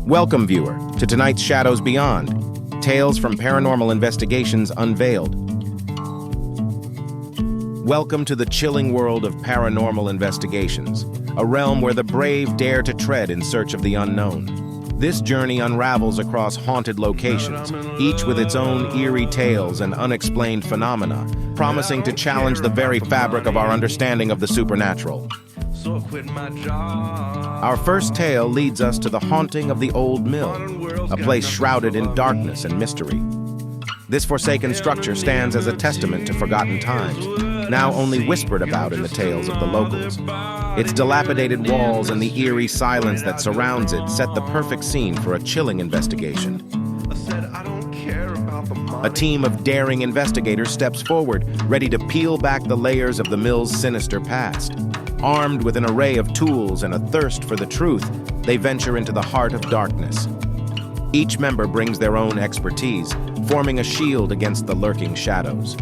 Welcome, viewer, to tonight's Shadows Beyond, Tales from Paranormal Investigations Unveiled. Welcome to the chilling world of paranormal investigations, a realm where the brave dare to tread in search of the unknown. This journey unravels across haunted locations, each with its own eerie tales and unexplained phenomena, promising to challenge the very fabric of our understanding of the supernatural. Our first tale leads us to the haunting of the Old Mill, a place shrouded in darkness and mystery. This forsaken structure stands as a testament to forgotten times, now only whispered about in the tales of the locals. Its dilapidated walls and the eerie silence that surrounds it set the perfect scene for a chilling investigation. A team of daring investigators steps forward, ready to peel back the layers of the mill's sinister past. Armed with an array of tools and a thirst for the truth, they venture into the heart of darkness. Each member brings their own expertise, forming a shield against the lurking shadows.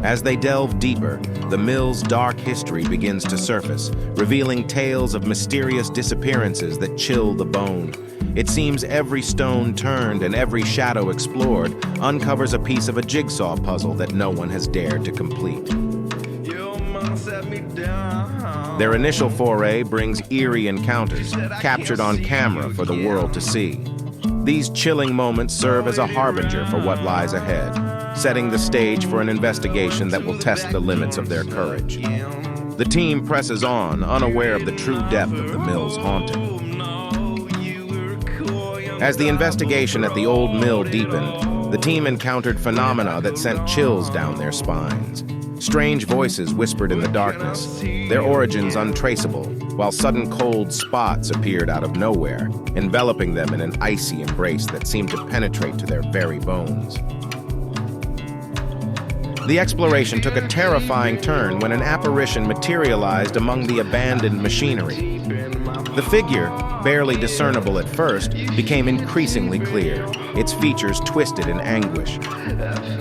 As they delve deeper, the mill's dark history begins to surface, revealing tales of mysterious disappearances that chill the bone. It seems every stone turned and every shadow explored uncovers a piece of a jigsaw puzzle that no one has dared to complete. Their initial foray brings eerie encounters, captured on camera for the world to see. These chilling moments serve as a harbinger for what lies ahead, setting the stage for an investigation that will test the limits of their courage. The team presses on, unaware of the true depth of the mill's haunting. As the investigation at the old mill deepened, the team encountered phenomena that sent chills down their spines. Strange voices whispered in the darkness, their origins untraceable, while sudden cold spots appeared out of nowhere, enveloping them in an icy embrace that seemed to penetrate to their very bones. The exploration took a terrifying turn when an apparition materialized among the abandoned machinery. The figure, barely discernible at first, became increasingly clear, its features twisted in anguish.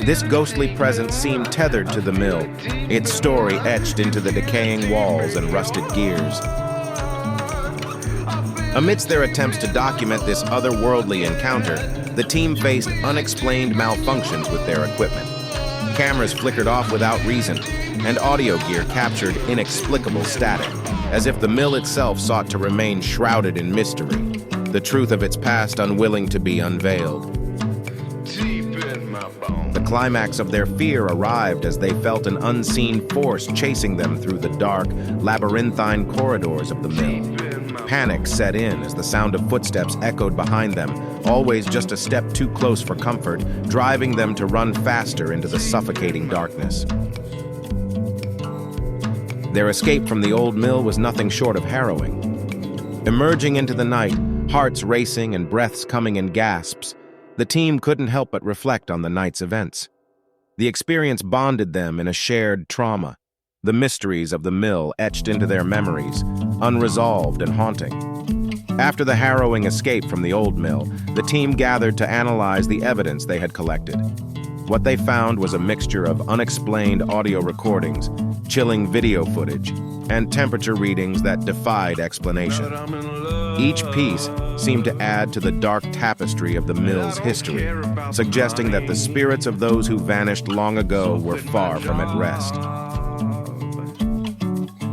This ghostly presence seemed tethered to the mill, its story etched into the decaying walls and rusted gears. Amidst their attempts to document this otherworldly encounter, the team faced unexplained malfunctions with their equipment. Cameras flickered off without reason, and audio gear captured inexplicable static, as if the mill itself sought to remain shrouded in mystery, the truth of its past unwilling to be unveiled. The climax of their fear arrived as they felt an unseen force chasing them through the dark, labyrinthine corridors of the mill. Panic set in as the sound of footsteps echoed behind them, always just a step too close for comfort, driving them to run faster into the suffocating darkness. Their escape from the old mill was nothing short of harrowing. Emerging into the night, hearts racing and breaths coming in gasps, the team couldn't help but reflect on the night's events. The experience bonded them in a shared trauma, the mysteries of the mill etched into their memories, unresolved and haunting. After the harrowing escape from the old mill, the team gathered to analyze the evidence they had collected. What they found was a mixture of unexplained audio recordings, chilling video footage, and temperature readings that defied explanation. Each piece seemed to add to the dark tapestry of the mill's history, suggesting that the spirits of those who vanished long ago were far from at rest.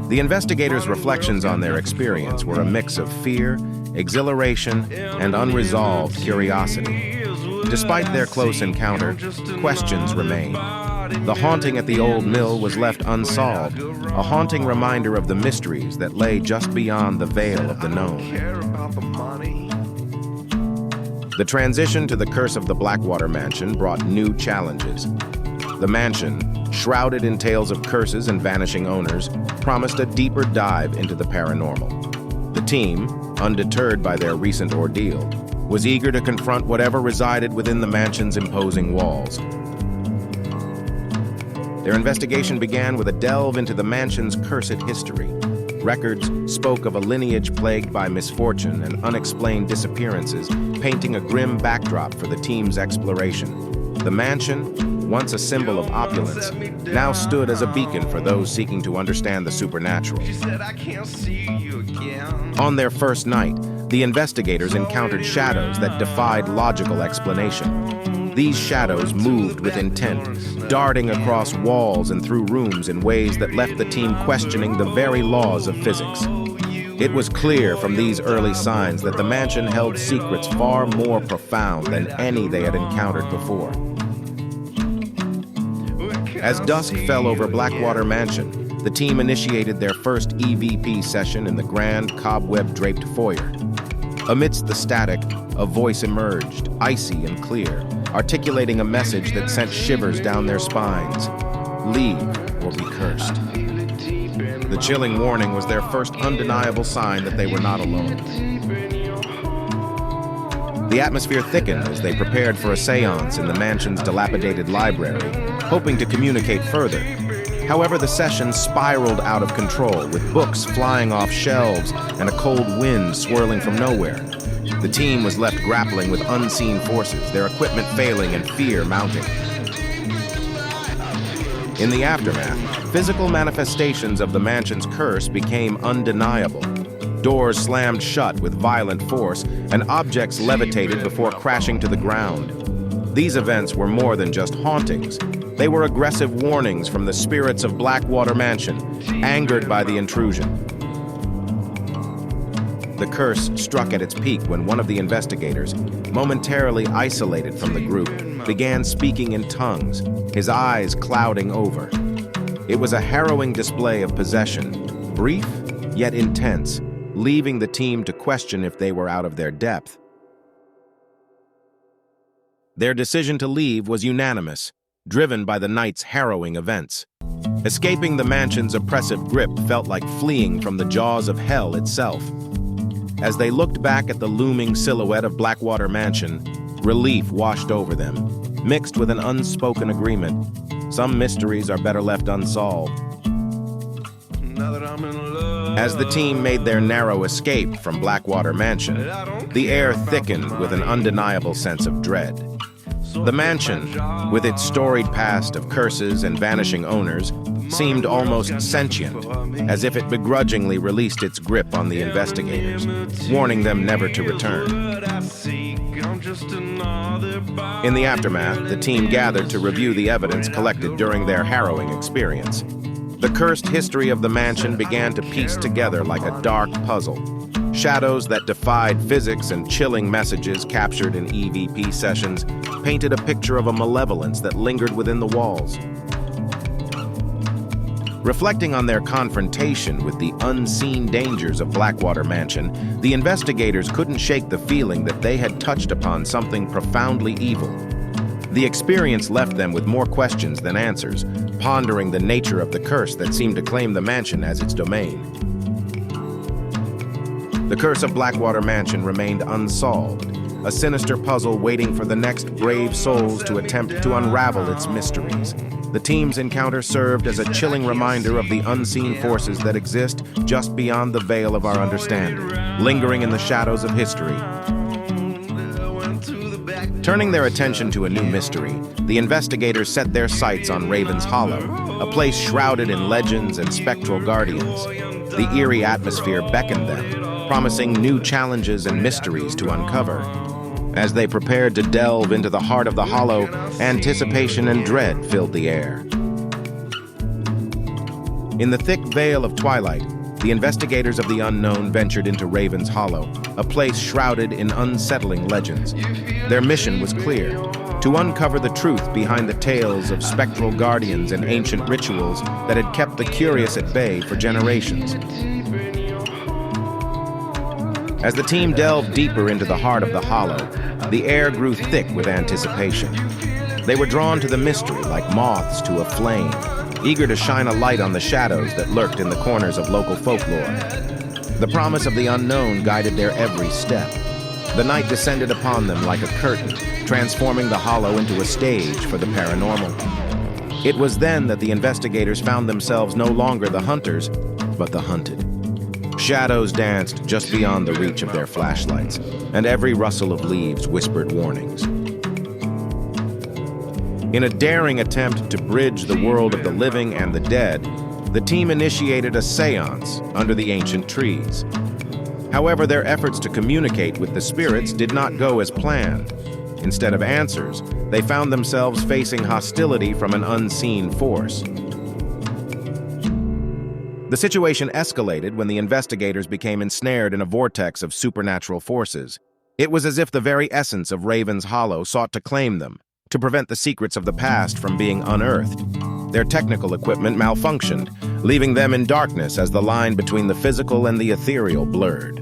The investigators' reflections on their experience were a mix of fear, exhilaration, and unresolved curiosity. Despite their close encounter, questions remained. The haunting at the old mill was left unsolved, a haunting reminder of the mysteries that lay just beyond the veil of the known. The transition to the Curse of the Blackwater Mansion brought new challenges. The mansion, shrouded in tales of curses and vanishing owners, promised a deeper dive into the paranormal. The team, undeterred by their recent ordeal, was eager to confront whatever resided within the mansion's imposing walls. Their investigation began with a delve into the mansion's cursed history. Records spoke of a lineage plagued by misfortune and unexplained disappearances, painting a grim backdrop for the team's exploration. The mansion, once a symbol of opulence, now stood as a beacon for those seeking to understand the supernatural. On their first night, the investigators encountered shadows that defied logical explanation. These shadows moved with intent, darting across walls and through rooms in ways that left the team questioning the very laws of physics. It was clear from these early signs that the mansion held secrets far more profound than any they had encountered before. As dusk fell over Blackwater Mansion, the team initiated their first EVP session in the grand, cobweb-draped foyer. Amidst the static, a voice emerged, icy and clear, articulating a message that sent shivers down their spines. Leave or be cursed. The chilling warning was their first undeniable sign that they were not alone. The atmosphere thickened as they prepared for a seance in the mansion's dilapidated library, hoping to communicate further. However, the session spiraled out of control, with books flying off shelves and a cold wind swirling from nowhere. The team was left grappling with unseen forces, their equipment failing and fear mounting. In the aftermath, physical manifestations of the mansion's curse became undeniable. Doors slammed shut with violent force, and objects levitated before crashing to the ground. These events were more than just hauntings. They were aggressive warnings from the spirits of Blackwater Mansion, angered by the intrusion. The curse struck at its peak when one of the investigators, momentarily isolated from the group, began speaking in tongues, his eyes clouding over. It was a harrowing display of possession, brief yet intense, leaving the team to question if they were out of their depth. Their decision to leave was unanimous, driven by the night's harrowing events. Escaping the mansion's oppressive grip felt like fleeing from the jaws of hell itself. As they looked back at the looming silhouette of Blackwater Mansion, relief washed over them, mixed with an unspoken agreement. Some mysteries are better left unsolved. As the team made their narrow escape from Blackwater Mansion, the air thickened with an undeniable sense of dread. The mansion, with its storied past of curses and vanishing owners, seemed almost sentient, as if it begrudgingly released its grip on the investigators, warning them never to return. In the aftermath, the team gathered to review the evidence collected during their harrowing experience. The cursed history of the mansion began to piece together like a dark puzzle. Shadows that defied physics and chilling messages captured in EVP sessions painted a picture of a malevolence that lingered within the walls. Reflecting on their confrontation with the unseen dangers of Blackwater Mansion, the investigators couldn't shake the feeling that they had touched upon something profoundly evil. The experience left them with more questions than answers, pondering the nature of the curse that seemed to claim the mansion as its domain. The curse of Blackwater Mansion remained unsolved, a sinister puzzle waiting for the next brave souls to attempt to unravel its mysteries. The team's encounter served as a chilling reminder of the unseen forces that exist just beyond the veil of our understanding, lingering in the shadows of history. Turning their attention to a new mystery, the investigators set their sights on Raven's Hollow, a place shrouded in legends and spectral guardians. The eerie atmosphere beckoned them, promising new challenges and mysteries to uncover. As they prepared to delve into the heart of the hollow, anticipation and dread filled the air. In the thick veil of twilight, the investigators of the unknown ventured into Raven's Hollow, a place shrouded in unsettling legends. Their mission was clear: to uncover the truth behind the tales of spectral guardians and ancient rituals that had kept the curious at bay for generations. As the team delved deeper into the heart of the hollow, the air grew thick with anticipation. They were drawn to the mystery like moths to a flame, eager to shine a light on the shadows that lurked in the corners of local folklore. The promise of the unknown guided their every step. The night descended upon them like a curtain, transforming the hollow into a stage for the paranormal. It was then that the investigators found themselves no longer the hunters, but the hunted. Shadows danced just beyond the reach of their flashlights, and every rustle of leaves whispered warnings. In a daring attempt to bridge the world of the living and the dead, the team initiated a seance under the ancient trees. However, their efforts to communicate with the spirits did not go as planned. Instead of answers, they found themselves facing hostility from an unseen force. The situation escalated when the investigators became ensnared in a vortex of supernatural forces. It was as if the very essence of Raven's Hollow sought to claim them, to prevent the secrets of the past from being unearthed. Their technical equipment malfunctioned, leaving them in darkness as the line between the physical and the ethereal blurred.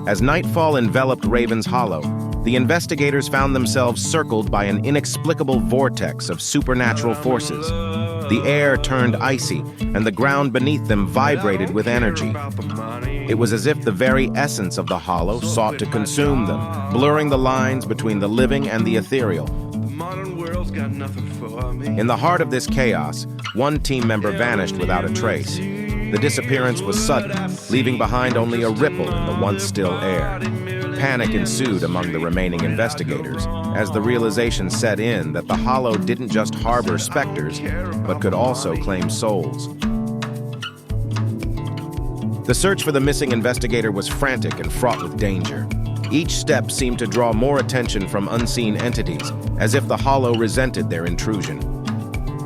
As nightfall enveloped Raven's Hollow, the investigators found themselves circled by an inexplicable vortex of supernatural forces. The air turned icy, and the ground beneath them vibrated with energy. It was as if the very essence of the hollow sought to consume them, blurring the lines between the living and the ethereal. In the heart of this chaos, one team member vanished without a trace. The disappearance was sudden, leaving behind only a ripple in the once still air. Panic ensued among the remaining investigators as the realization set in that the hollow didn't just harbor specters, but could also claim souls. The search for the missing investigator was frantic and fraught with danger. Each step seemed to draw more attention from unseen entities, as if the hollow resented their intrusion.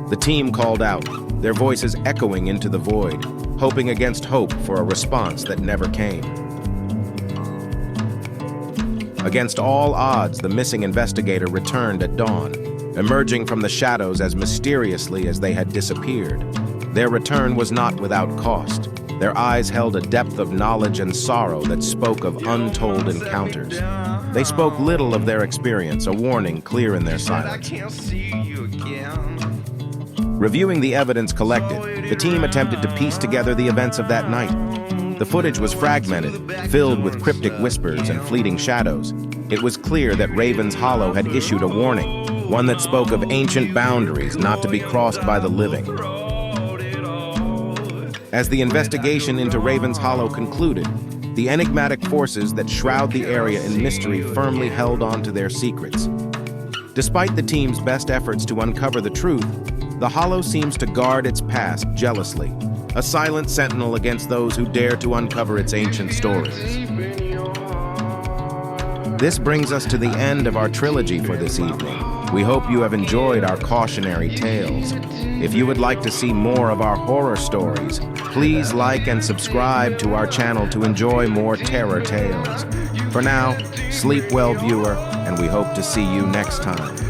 The team called out, their voices echoing into the void, hoping against hope for a response that never came. Against all odds, the missing investigator returned at dawn, emerging from the shadows as mysteriously as they had disappeared. Their return was not without cost. Their eyes held a depth of knowledge and sorrow that spoke of untold encounters. They spoke little of their experience, a warning clear in their silence. Reviewing the evidence collected, the team attempted to piece together the events of that night. The footage was fragmented, filled with cryptic whispers and fleeting shadows. It was clear that Raven's Hollow had issued a warning, one that spoke of ancient boundaries not to be crossed by the living. As the investigation into Raven's Hollow concluded, the enigmatic forces that shroud the area in mystery firmly held on to their secrets. Despite the team's best efforts to uncover the truth, the Hollow seems to guard its past jealously, a silent sentinel against those who dare to uncover its ancient stories. This brings us to the end of our trilogy for this evening. We hope you have enjoyed our cautionary tales. If you would like to see more of our horror stories, please like and subscribe to our channel to enjoy more terror tales. For now, sleep well, viewer, and we hope to see you next time.